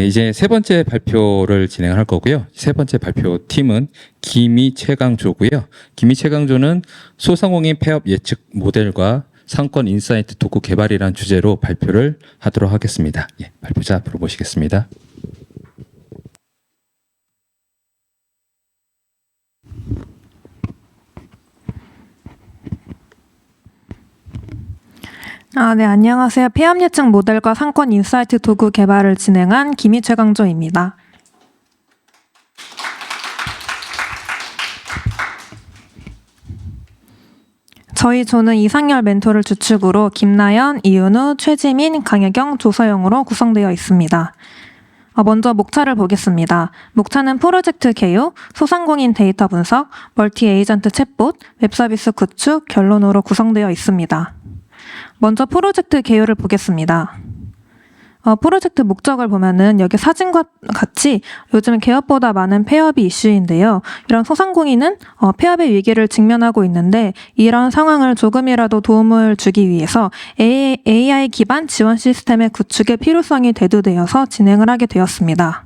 이제 세 번째 발표를 진행할 거고요. 세 번째 발표 팀은 기미 최강조고요. 기미 최강조는 소상공인 폐업 예측 모델과 상권 인사이트 도구 개발이라는 주제로 발표를 하도록 하겠습니다. 예, 발표자 앞으로 모시겠습니다. 네, 안녕하세요. 폐업 예측 모델과 상권 인사이트 도구 개발을 진행한 기미 최강조입니다. 저희 조는 이상열 멘토를 주축으로 김나연, 이윤우, 최지민, 강혜경, 조서영으로 구성되어 있습니다. 먼저 목차를 보겠습니다. 목차는 프로젝트 개요, 소상공인 데이터 분석, 멀티 에이전트 챗봇, 웹서비스 구축, 결론으로 구성되어 있습니다. 먼저 프로젝트 개요를 보겠습니다. 프로젝트 목적을 보면은 여기 사진과 같이 요즘 개업보다 많은 폐업이 이슈인데요. 이런 소상공인은 폐업의 위기를 직면하고 있는데 이런 상황을 조금이라도 도움을 주기 위해서 AI 기반 지원 시스템의 구축의 필요성이 대두되어서 진행을 하게 되었습니다.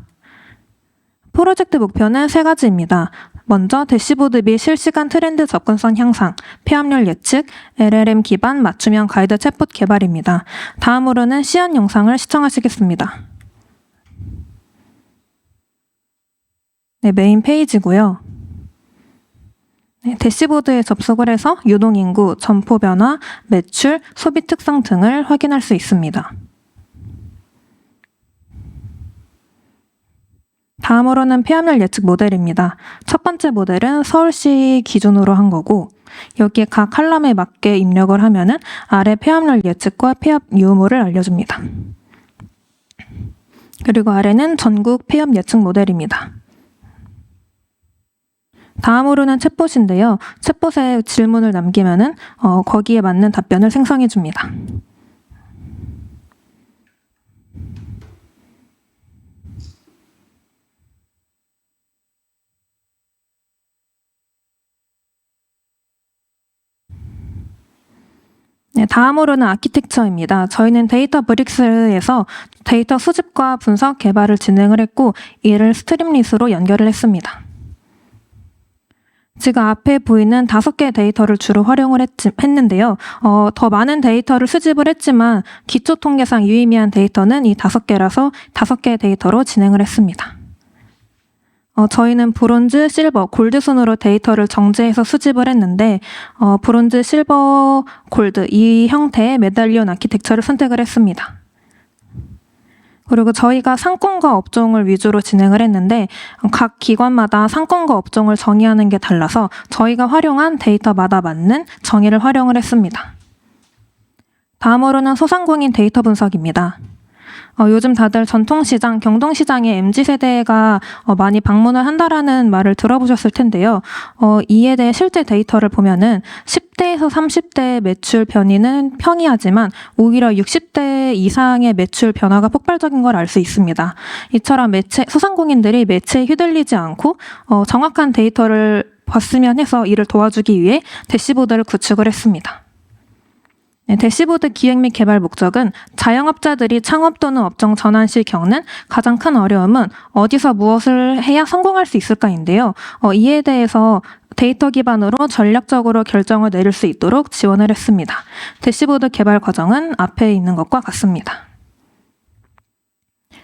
프로젝트 목표는 세 가지입니다. 먼저 대시보드 및 실시간 트렌드 접근성 향상, 폐업률 예측, LLM 기반 맞춤형 가이드 챗봇 개발입니다. 다음으로는 시연 영상을 시청하시겠습니다. 네, 메인 페이지고요. 네, 대시보드에 접속을 해서 유동인구, 점포 변화, 매출, 소비 특성 등을 확인할 수 있습니다. 다음으로는 폐업률 예측 모델입니다. 첫 번째 모델은 서울시 기준으로 한 거고 여기에 각 칼럼에 맞게 입력을 하면은 아래 폐업률 예측과 폐업 유무를 알려줍니다. 그리고 아래는 전국 폐업 예측 모델입니다. 다음으로는 챗봇인데요. 챗봇에 질문을 남기면은 거기에 맞는 답변을 생성해 줍니다. 네, 다음으로는 아키텍처입니다. 저희는 데이터 브릭스에서 데이터 수집과 분석, 개발을 진행을 했고 이를 스트림릿으로 연결을 했습니다. 지금 앞에 보이는 5개의 데이터를 주로 활용을 했는데요. 더 많은 데이터를 수집을 했지만 기초통계상 유의미한 데이터는 이 5개라서 5개의 데이터로 진행을 했습니다. 저희는 브론즈, 실버, 골드 순으로 데이터를 정제해서 수집을 했는데 브론즈, 실버, 골드 이 형태의 메달리온 아키텍처를 선택을 했습니다. 그리고 저희가 상권과 업종을 위주로 진행을 했는데 각 기관마다 상권과 업종을 정의하는 게 달라서 저희가 활용한 데이터마다 맞는 정의를 활용을 했습니다. 다음으로는 소상공인 데이터 분석입니다. 요즘 다들 전통시장, 경동시장에 MZ세대가 많이 방문을 한다라는 말을 들어보셨을 텐데요. 이에 대해 실제 데이터를 보면은 10대에서 30대의 매출 변이는 평이하지만 오히려 60대 이상의 매출 변화가 폭발적인 걸 알 수 있습니다. 이처럼 소상공인들이 매체에 휘둘리지 않고 정확한 데이터를 봤으면 해서 이를 도와주기 위해 대시보드를 구축을 했습니다. 네, 대시보드 기획 및 개발 목적은 자영업자들이 창업 또는 업종 전환 시 겪는 가장 큰 어려움은 어디서 무엇을 해야 성공할 수 있을까인데요. 이에 대해서 데이터 기반으로 전략적으로 결정을 내릴 수 있도록 지원을 했습니다. 대시보드 개발 과정은 앞에 있는 것과 같습니다.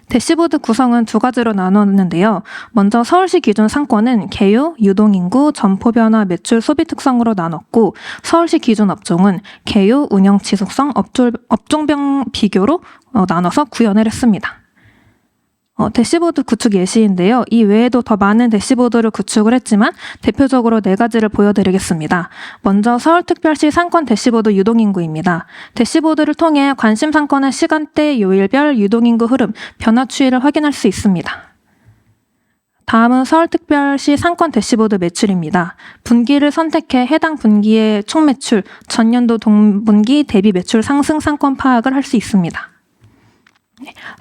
대시보드 구성은 2가지로 나눴는데요. 먼저 서울시 기준 상권은 개요, 유동인구, 점포 변화, 매출, 소비 특성으로 나눴고 서울시 기준 업종은 개요, 운영 지속성, 업종별 비교로 나눠서 구현을 했습니다. 대시보드 구축 예시인데요. 이 외에도 더 많은 대시보드를 구축을 했지만 대표적으로 4가지를 보여드리겠습니다. 먼저 서울특별시 상권 대시보드 유동인구입니다. 대시보드를 통해 관심 상권의 시간대, 요일별 유동인구 흐름, 변화 추이를 확인할 수 있습니다. 다음은 서울특별시 상권 대시보드 매출입니다. 분기를 선택해 해당 분기의 총 매출, 전년도 동분기 대비 매출 상승 상권 파악을 할 수 있습니다.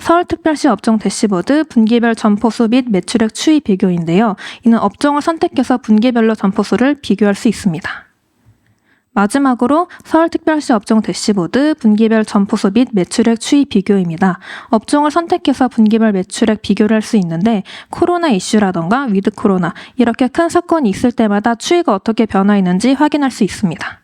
서울특별시 업종 대시보드 분기별 점포수 및 매출액 추이 비교인데요. 이는 업종을 선택해서 분기별로 점포수를 비교할 수 있습니다. 마지막으로 서울특별시 업종 대시보드 분기별 점포수 및 매출액 추이 비교입니다. 업종을 선택해서 분기별 매출액 비교를 할 수 있는데 코로나 이슈라던가 위드 코로나 이렇게 큰 사건이 있을 때마다 추이가 어떻게 변화했는지 확인할 수 있습니다.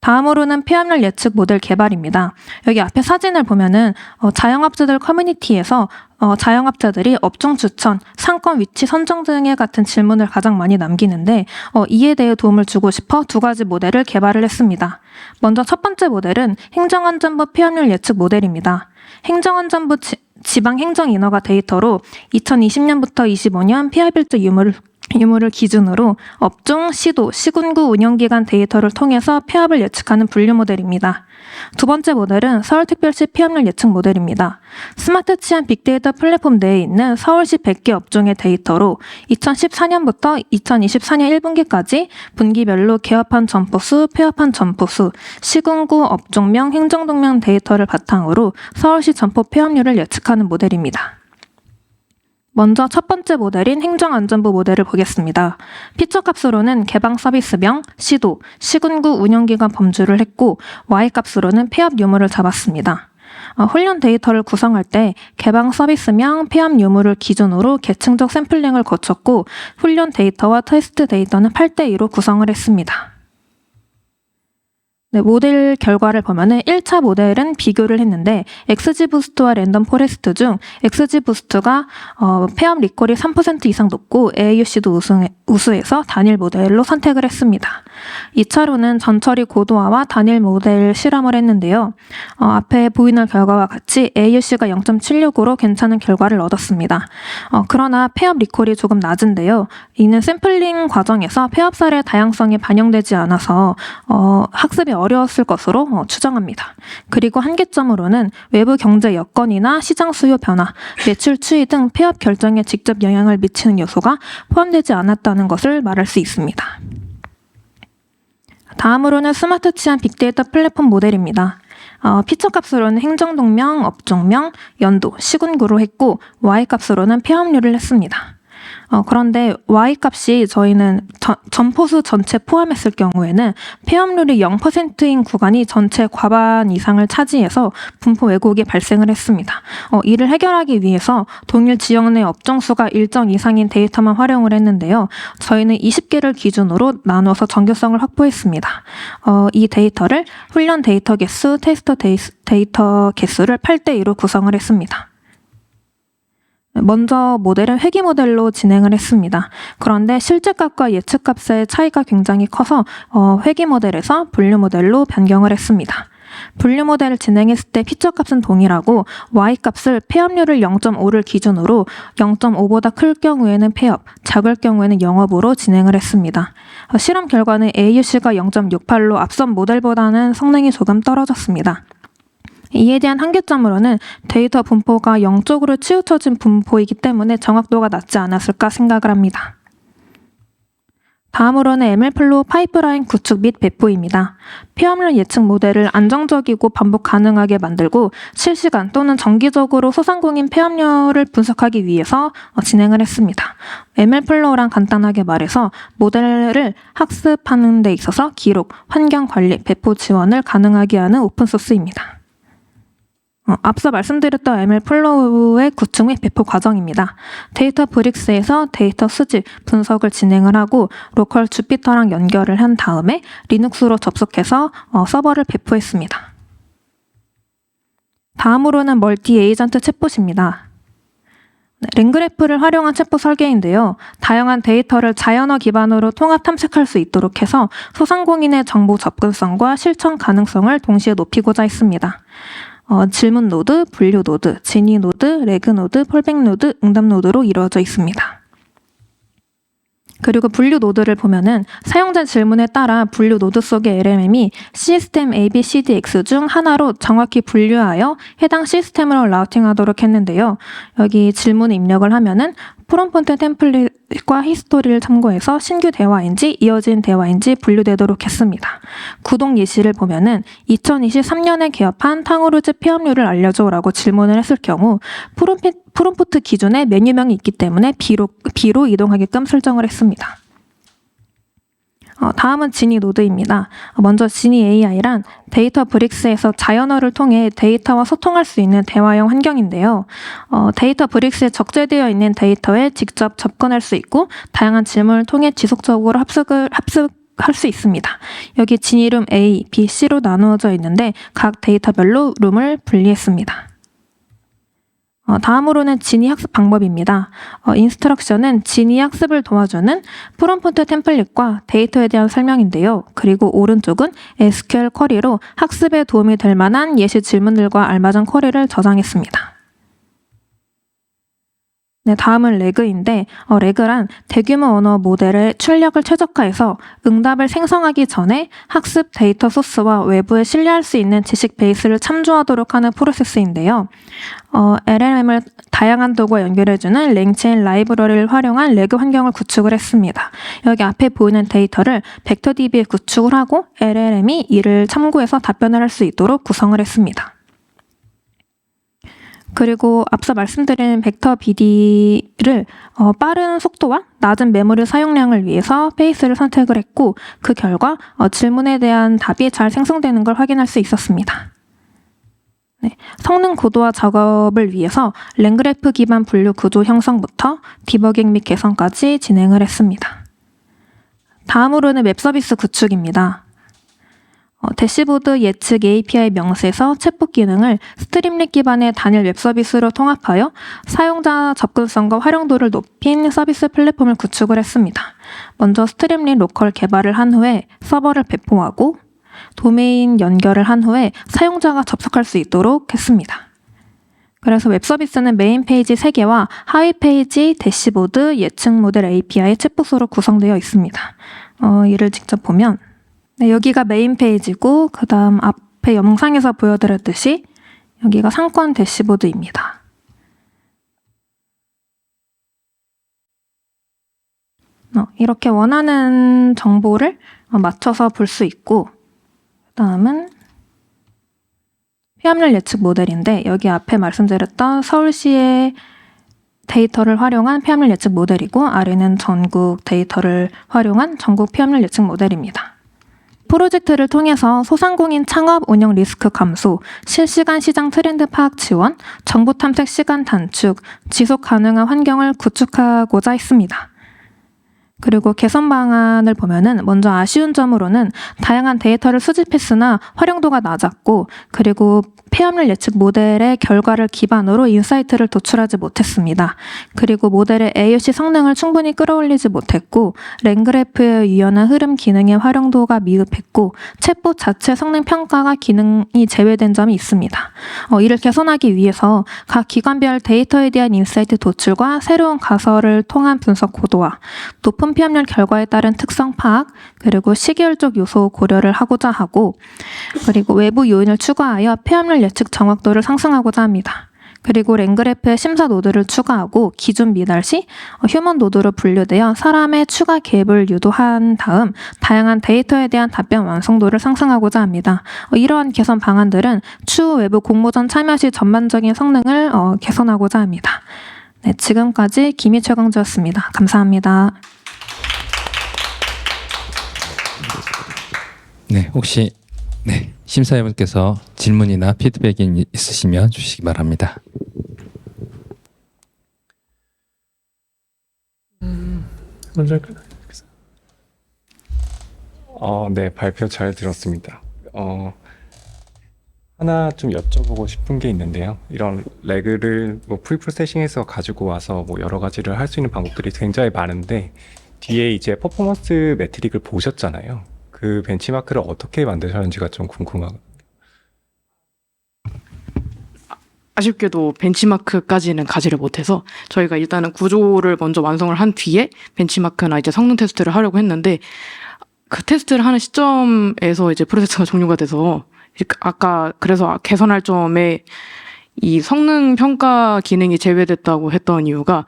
다음으로는 폐업률 예측 모델 개발입니다. 여기 앞에 사진을 보면은 자영업자들 커뮤니티에서 자영업자들이 업종 추천, 상권 위치 선정 등의 같은 질문을 가장 많이 남기는데 이에 대해 도움을 주고 싶어 두 가지 모델을 개발을 했습니다. 먼저 첫 번째 모델은 행정안전부 폐업률 예측 모델입니다. 행정안전부 지방행정인허가 데이터로 2020년부터 25년 폐업일자 유무를 기준으로 업종, 시도, 시군구 운영기관 데이터를 통해서 폐업을 예측하는 분류 모델입니다. 두 번째 모델은 서울특별시 폐업률 예측 모델입니다. 스마트 치안 빅데이터 플랫폼 내에 있는 서울시 100개 업종의 데이터로 2014년부터 2024년 1분기까지 분기별로 개업한 점포수, 폐업한 점포수, 시군구 업종명, 행정동명 데이터를 바탕으로 서울시 점포 폐업률을 예측하는 모델입니다. 먼저 첫 번째 모델인 행정안전부 모델을 보겠습니다. 피처값으로는 개방 서비스명, 시도, 시군구 운영기관 범주를 했고 Y값으로는 폐업 유무를 잡았습니다. 훈련 데이터를 구성할 때 개방 서비스명, 폐업 유무를 기준으로 계층적 샘플링을 거쳤고 훈련 데이터와 테스트 데이터는 8대2로 구성을 했습니다. 네, 모델 결과를 보면은 1차 모델은 비교를 했는데 XG부스트와 랜덤 포레스트 중 XG부스트가 폐업 리콜이 3% 이상 높고 AUC도 우수해서 단일 모델로 선택을 했습니다. 2차로는 전처리 고도화와 단일 모델 실험을 했는데요. 앞에 보이는 결과와 같이 AUC가 0.76으로 괜찮은 결과를 얻었습니다. 그러나 폐업 리콜이 조금 낮은데요. 이는 샘플링 과정에서 폐업 사례 다양성이 반영되지 않아서 학습이 어려웠을 것으로 추정합니다. 그리고 한계점으로는 외부 경제 여건이나 시장 수요 변화, 매출 추이 등 폐업 결정에 직접 영향을 미치는 요소가 포함되지 않았다는 것을 말할 수 있습니다. 다음으로는 스마트 치안 빅데이터 플랫폼 모델입니다. 피처값으로는 행정동명, 업종명, 연도, 시군구로 했고 Y값으로는 폐업률을 했습니다. 그런데 Y값이 저희는 점포수 전체 포함했을 경우에는 폐업률이 0%인 구간이 전체 과반 이상을 차지해서 분포 왜곡이 발생을 했습니다. 이를 해결하기 위해서 동일 지역 내 업종 수가 일정 이상인 데이터만 활용을 했는데요. 저희는 20개를 기준으로 나눠서 정교성을 확보했습니다. 이 데이터를 훈련 데이터 개수, 테스트 데이터 개수를 8대2로 구성을 했습니다. 먼저 모델은 회귀 모델로 진행을 했습니다. 그런데 실제값과 예측값의 차이가 굉장히 커서 회귀 모델에서 분류 모델로 변경을 했습니다. 분류 모델을 진행했을 때 피처값은 동일하고 Y값을 폐업률을 0.5를 기준으로 0.5보다 클 경우에는 폐업, 작을 경우에는 영업으로 진행을 했습니다. 실험 결과는 AUC가 0.68로 앞선 모델보다는 성능이 조금 떨어졌습니다. 이에 대한 한계점으로는 데이터 분포가 0쪽으로 치우쳐진 분포이기 때문에 정확도가 낮지 않았을까 생각을 합니다. 다음으로는 ML플로우 파이프라인 구축 및 배포입니다. 폐업률 예측 모델을 안정적이고 반복 가능하게 만들고 실시간 또는 정기적으로 소상공인 폐업률을 분석하기 위해서 진행을 했습니다. ML플로우란 간단하게 말해서 모델을 학습하는 데 있어서 기록, 환경 관리, 배포 지원을 가능하게 하는 오픈소스입니다. 앞서 말씀드렸던 ML플로우의 구축 및 배포 과정입니다. 데이터 브릭스에서 데이터 수집, 분석을 진행을 하고 로컬 주피터랑 연결을 한 다음에 리눅스로 접속해서 서버를 배포했습니다. 다음으로는 멀티 에이전트 챗봇입니다. 랭그래프를 활용한 챗봇 설계인데요. 다양한 데이터를 자연어 기반으로 통합 탐색할 수 있도록 해서 소상공인의 정보 접근성과 실천 가능성을 동시에 높이고자 했습니다. 질문 노드, 분류 노드, 진위 노드, 레그 노드, 폴백 노드, 응답 노드로 이루어져 있습니다. 그리고 분류 노드를 보면은 사용자 질문에 따라 분류 노드 속의 LMM이 시스템 ABCDX 중 하나로 정확히 분류하여 해당 시스템으로 라우팅하도록 했는데요. 여기 질문 입력을 하면은 프롬프트 템플릿과 히스토리를 참고해서 신규 대화인지 이어진 대화인지 분류되도록 했습니다. 구동 예시를 보면은 2023년에 개업한 탕후루즈 폐업률을 알려줘라고 질문을 했을 경우 프롬프트 기준에 메뉴명이 있기 때문에 B로 이동하게끔 설정을 했습니다. 다음은 지니 노드입니다. 먼저 지니 AI란 데이터 브릭스에서 자연어를 통해 데이터와 소통할 수 있는 대화형 환경인데요. 데이터 브릭스에 적재되어 있는 데이터에 직접 접근할 수 있고 다양한 질문을 통해 지속적으로 합숙할 수 있습니다. 여기 지니룸 A, B, C로 나누어져 있는데 각 데이터별로 룸을 분리했습니다. 다음으로는 지니 학습 방법입니다. 인스트럭션은 지니 학습을 도와주는 프롬프트 템플릿과 데이터에 대한 설명인데요. 그리고 오른쪽은 SQL 쿼리로 학습에 도움이 될 만한 예시 질문들과 알맞은 쿼리를 저장했습니다. 네, 다음은 레그인데 레그란 대규모 언어 모델의 출력을 최적화해서 응답을 생성하기 전에 학습 데이터 소스와 외부에 신뢰할 수 있는 지식 베이스를 참조하도록 하는 프로세스인데요. LLM을 다양한 도구와 연결해주는 랭체인 라이브러리를 활용한 레그 환경을 구축을 했습니다. 여기 앞에 보이는 데이터를 벡터DB에 구축을 하고 LLM이 이를 참고해서 답변을 할 수 있도록 구성을 했습니다. 그리고 앞서 말씀드린 벡터 BD를 빠른 속도와 낮은 메모리 사용량을 위해서 페이스를 선택을 했고 그 결과 질문에 대한 답이 잘 생성되는 걸 확인할 수 있었습니다. 네, 성능 고도화 작업을 위해서 랭그래프 기반 분류 구조 형성부터 디버깅 및 개선까지 진행을 했습니다. 다음으로는 웹 서비스 구축입니다. 대시보드 예측 API 명세서 챗봇 기능을 스트림릿 기반의 단일 웹 서비스로 통합하여 사용자 접근성과 활용도를 높인 서비스 플랫폼을 구축을 했습니다. 먼저 스트림릿 로컬 개발을 한 후에 서버를 배포하고 도메인 연결을 한 후에 사용자가 접속할 수 있도록 했습니다. 그래서 웹 서비스는 메인 페이지 3개와 하위 페이지 대시보드 예측 모델 API 챗봇으로 구성되어 있습니다. 이를 직접 보면 네, 여기가 메인 페이지고 그 다음 앞에 영상에서 보여드렸듯이 여기가 상권 대시보드입니다. 이렇게 원하는 정보를 맞춰서 볼 수 있고 그 다음은 폐합률 예측 모델인데 여기 앞에 말씀드렸던 서울시의 데이터를 활용한 폐합률 예측 모델이고 아래는 전국 데이터를 활용한 전국 폐합률 예측 모델입니다. 프로젝트를 통해서 소상공인 창업 운영 리스크 감소, 실시간 시장 트렌드 파악 지원, 정보 탐색 시간 단축, 지속 가능한 환경을 구축하고자 했습니다. 그리고 개선 방안을 보면은 먼저 아쉬운 점으로는 다양한 데이터를 수집했으나 활용도가 낮았고 그리고 폐합률 예측 모델의 결과를 기반으로 인사이트를 도출하지 못했습니다. 그리고 모델의 AUC 성능을 충분히 끌어올리지 못했고 랭그래프의 유연한 흐름 기능의 활용도가 미흡했고 챗봇 자체 성능 평가가 기능이 제외된 점이 있습니다. 이를 개선하기 위해서 각 기관별 데이터에 대한 인사이트 도출과 새로운 가설을 통한 분석 고도화, 높은 폐합률 결과에 따른 특성 파악, 그리고 시계열적 요소 고려를 하고자 하고 그리고 외부 요인을 추가하여 폐합률 예측 정확도를 상승하고자 합니다. 그리고 랭그래프의 심사 노드를 추가하고 기준 미달 시 휴먼 노드로 분류되어 사람의 추가 개입을 유도한 다음 다양한 데이터에 대한 답변 완성도를 상승하고자 합니다. 이러한 개선 방안들은 추후 외부 공모전 참여 시 전반적인 성능을 개선하고자 합니다. 네, 지금까지 김희 최강주였습니다. 감사합니다. 네, 혹시 심사위원께서 질문이나 피드백이 있으시면 주시기 바랍니다. 먼저 할까요? 네, 발표 잘 들었습니다. 하나 좀 여쭤보고 싶은 게 있는데요. 이런 레그를 프리프로세싱해서 가지고 와서 여러 가지를 할 수 있는 방법들이 굉장히 많은데 뒤에 이제 퍼포먼스 매트릭을 보셨잖아요. 그 벤치마크를 어떻게 만드셨는지가 좀 궁금하고. 아쉽게도 벤치마크까지는 가지를 못해서 저희가 일단은 구조를 먼저 완성을 한 뒤에 벤치마크나 이제 성능 테스트를 하려고 했는데 그 테스트를 하는 시점에서 이제 프로세스가 종료가 돼서 아까 그래서 개선할 점에 이 성능 평가 기능이 제외됐다고 했던 이유가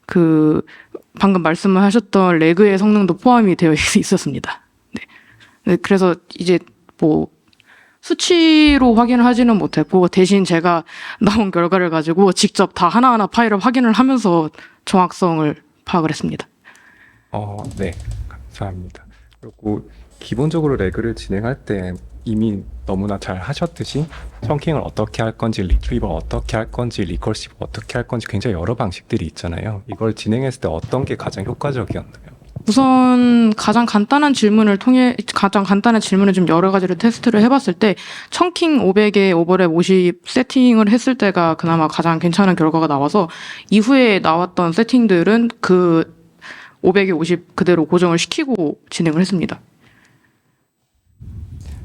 그 방금 말씀을 하셨던 레그의 성능도 포함이 되어 있었습니다. 네, 그래서 이제 수치로 확인을 하지는 못했고 대신 제가 나온 결과를 가지고 직접 다 하나하나 파일을 확인을 하면서 정확성을 파악을 했습니다. 네, 감사합니다. 그리고 기본적으로 레그를 진행할 때 이미 너무나 잘 하셨듯이 청킹을 어떻게 할 건지, 리트리버 어떻게 할 건지, 리커시브 어떻게 할 건지 굉장히 여러 방식들이 있잖아요. 이걸 진행했을 때 어떤 게 가장 효과적이었나요? 우선 가장 간단한 질문을 좀 여러 가지를 테스트를 해봤을 때 청킹 500에 오버랩 50 세팅을 했을 때가 그나마 가장 괜찮은 결과가 나와서 이후에 나왔던 세팅들은 그 500에 50 그대로 고정을 시키고 진행을 했습니다.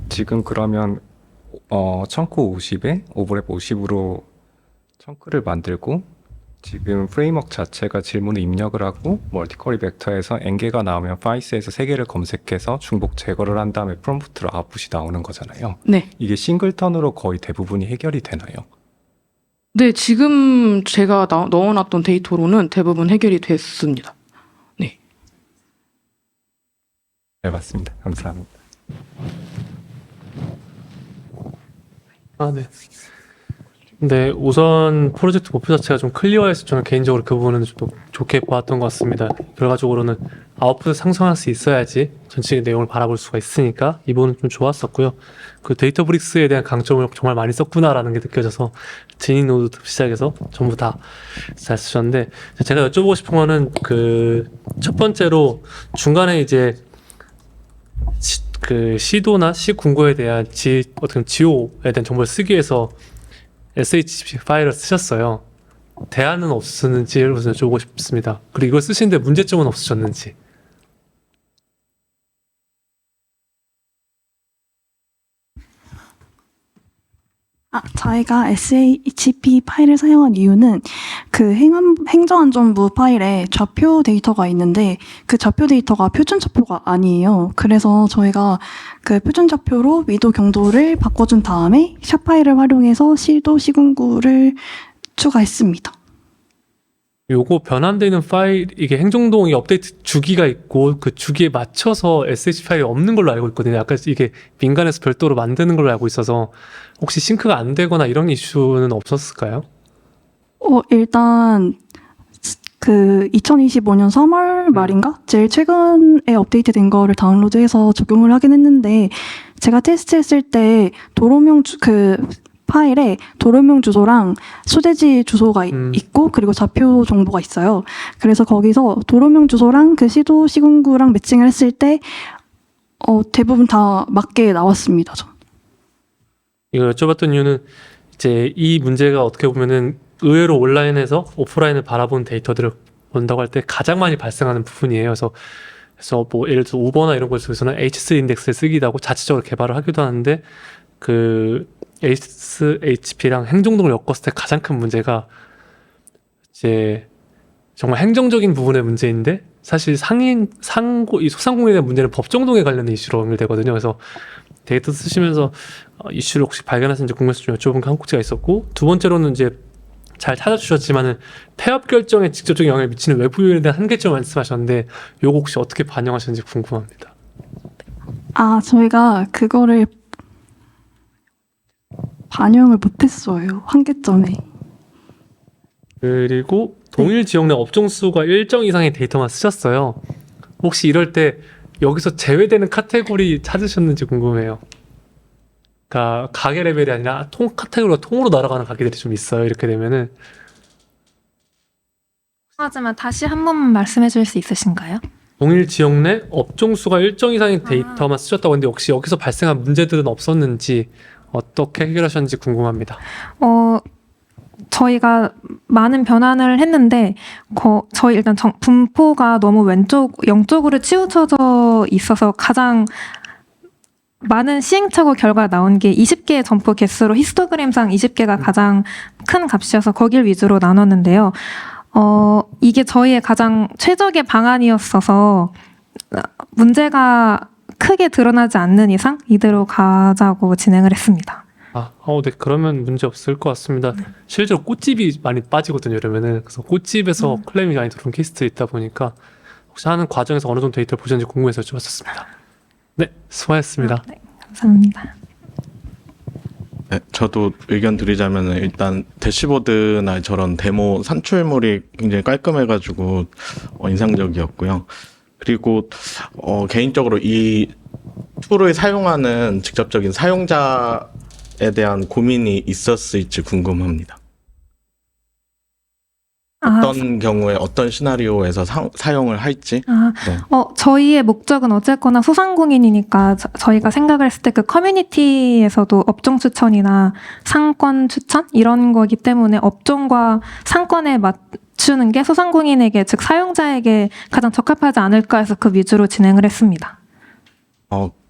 지금 그러면 청크 50에 오버랩 50으로 청크를 만들고 지금 프레임워크 자체가 질문을 입력을 하고 멀티쿼리 벡터에서 n개가 나오면 파이스에서 3개를 검색해서 중복 제거를 한 다음에 프롬프트로 아웃풋이 나오는 거잖아요. 네. 이게 싱글턴으로 거의 대부분이 해결이 되나요? 네, 지금 제가 넣어놨던 데이터로는 대부분 해결이 됐습니다. 네. 네, 맞습니다. 감사합니다. 네. 근데 우선 프로젝트 목표 자체가 좀 클리어해서 저는 개인적으로 그 부분은 좀 좋게 보았던 것 같습니다. 결과적으로는 아웃풋을 상승할 수 있어야지 전체 내용을 바라볼 수가 있으니까 이 부분은 좀 좋았었고요. 그 데이터브릭스에 대한 강점을 정말 많이 썼구나라는 게 느껴져서 지닌 노드부터 시작해서 전부 다 잘 쓰셨는데 제가 여쭤보고 싶은 거는 그 첫 번째로 중간에 이제 그 시도나 시 궁고에 대한 어떤 지오에 대한 정보를 쓰기 위해서 SHP 파일을 쓰셨어요. 대안은 없었는지를 우선 여쭤보고 싶습니다. 그리고 이걸 쓰시는데 문제점은 없으셨는지. 저희가 SHP 파일을 사용한 이유는 그 행정안전부 파일에 좌표 데이터가 있는데 그 좌표 데이터가 표준 좌표가 아니에요. 그래서 저희가 그 표준 좌표로 위도 경도를 바꿔준 다음에 샵 파일을 활용해서 시도 시군구를 추가했습니다. 요거 변환되는 파일, 이게 행정동이 업데이트 주기가 있고 그 주기에 맞춰서 SH 파일이 없는 걸로 알고 있거든요. 아까 이게 민간에서 별도로 만드는 걸로 알고 있어서 혹시 싱크가 안 되거나 이런 이슈는 없었을까요? 일단 그 2025년 3월 말인가? 제일 최근에 업데이트된 거를 다운로드해서 적용을 하긴 했는데 제가 테스트했을 때 도로명 파일에 도로명 주소랑 소재지 주소가 있고 그리고 좌표 정보가 있어요. 그래서 거기서 도로명 주소랑 그 시도 시군구랑 매칭을 했을 때 대부분 다 맞게 나왔습니다. 전. 이걸 여쭤봤던 이유는 이제 이 문제가 어떻게 보면은 의외로 온라인에서 오프라인을 바라본 데이터들을 본다고 할 때 가장 많이 발생하는 부분이에요. 그래서 뭐 예를 들어서 우버나 이런 곳에서는 H3 인덱스를 쓰기도 하고 자체적으로 개발을 하기도 하는데 그 SHP랑 행정동을 엮었을 때 가장 큰 문제가 이제 정말 행정적인 부분의 문제인데 사실 이 소상공인에 대한 문제는 법정동에 관련된 이슈로 연결되거든요. 그래서 데이터 쓰시면서 이슈를 혹시 발견하셨는지 궁금해서 좀 여쭤본 게 한 꼭지가 있었고 두 번째로는 이제 잘 찾아주셨지만은 폐업 결정에 직접적인 영향을 미치는 외부 요인에 대한 한계점을 말씀하셨는데 요거 혹시 어떻게 반영하셨는지 궁금합니다. 저희가 그거를 반영을 못했어요. 한계점에. 그리고 동일 지역 내 업종 수가 일정 이상의 데이터만 쓰셨어요. 혹시 이럴 때 여기서 제외되는 카테고리 찾으셨는지 궁금해요. 그러니까 가게 레벨이 아니라 카테고리가 통으로 날아가는 가게들이 좀 있어요. 이렇게 되면은. 하지만 다시 한 번만 말씀해 줄 수 있으신가요? 동일 지역 내 업종 수가 일정 이상의 데이터만 쓰셨다고 했는데 혹시 여기서 발생한 문제들은 없었는지 어떻게 해결하셨는지 궁금합니다. 저희가 많은 변환을 했는데 저희 일단 분포가 너무 영쪽으로 치우쳐져 있어서 가장 많은 시행착오 결과 나온 게 20개의 점포 개수로 히스토그램상 20개가 가장 큰 값이어서 거길 위주로 나눴는데요. 이게 저희의 가장 최적의 방안이었어서 문제가 크게 드러나지 않는 이상 이대로 가자고 진행을 했습니다. 네. 그러면 문제 없을 것 같습니다. 실제로 꽃집이 많이 빠지거든요, 이러면은. 그래서 꽃집에서 클레임이 많이 들어온 케이스들이 있다 보니까 혹시 하는 과정에서 어느 정도 데이터를 보셨는지 궁금해서 여쭤봤었습니다. 네, 수고하셨습니다. 네, 감사합니다. 네, 저도 의견 드리자면 일단 대시보드나 저런 데모 산출물이 굉장히 깔끔해가지고 인상적이었고요. 그리고 개인적으로 이 툴을 사용하는 직접적인 사용자에 대한 고민이 있었을지 궁금합니다. 어떤 경우에 어떤 시나리오에서 사용을 할지. 네. 저희의 목적은 어쨌거나 소상공인이니까 저희가 생각을 했을 때 그 커뮤니티에서도 업종 추천이나 상권 추천 이런 거기 때문에 업종과 상권에 맞추는 게 소상공인에게 즉 사용자에게 가장 적합하지 않을까 해서 그 위주로 진행을 했습니다.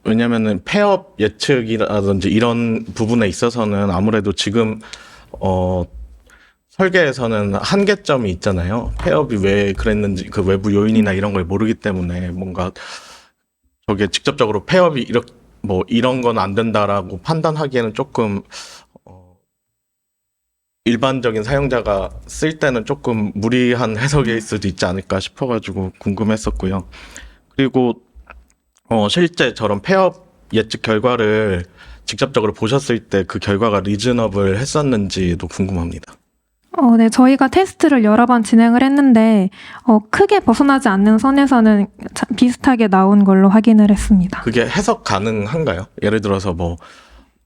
왜냐면은 폐업 예측이라든지 이런 부분에 있어서는 아무래도 지금 설계에서는 한계점이 있잖아요. 폐업이 왜 그랬는지 그 외부 요인이나 이런 걸 모르기 때문에 뭔가 저게 직접적으로 폐업이 이런 건 안 된다라고 판단하기에는 조금 일반적인 사용자가 쓸 때는 조금 무리한 해석일 수도 있지 않을까 싶어가지고 궁금했었고요. 그리고 실제 저런 폐업 예측 결과를 직접적으로 보셨을 때 그 결과가 리즈너블 했었는지도 궁금합니다. 네, 저희가 테스트를 여러 번 진행을 했는데 크게 벗어나지 않는 선에서는 비슷하게 나온 걸로 확인을 했습니다. 그게 해석 가능한가요? 예를 들어서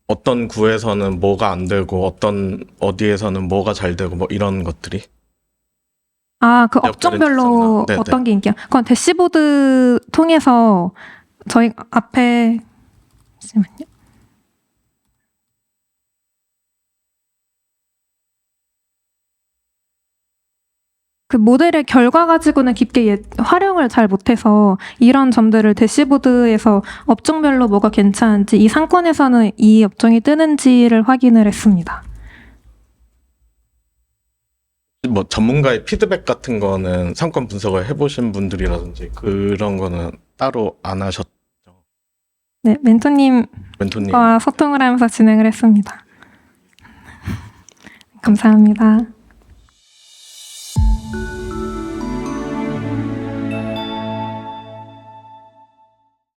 어떤 구에서는 뭐가 안 되고 어디에서는 뭐가 잘 되고 이런 것들이? 그 업종별로 네네. 어떤 게 인기야? 그건 대시보드 통해서 저희 앞에 잠시만요. 그 모델의 결과 가지고는 깊게 활용을 잘 못해서 이런 점들을 대시보드에서 업종별로 뭐가 괜찮은지 이 상권에서는 이 업종이 뜨는지를 확인을 했습니다. 전문가의 피드백 같은 거는 상권 분석을 해보신 분들이라든지 그런 거는 따로 안 하셨죠? 네, 멘토님과 멘토님. 소통을 하면서 진행을 했습니다. 감사합니다.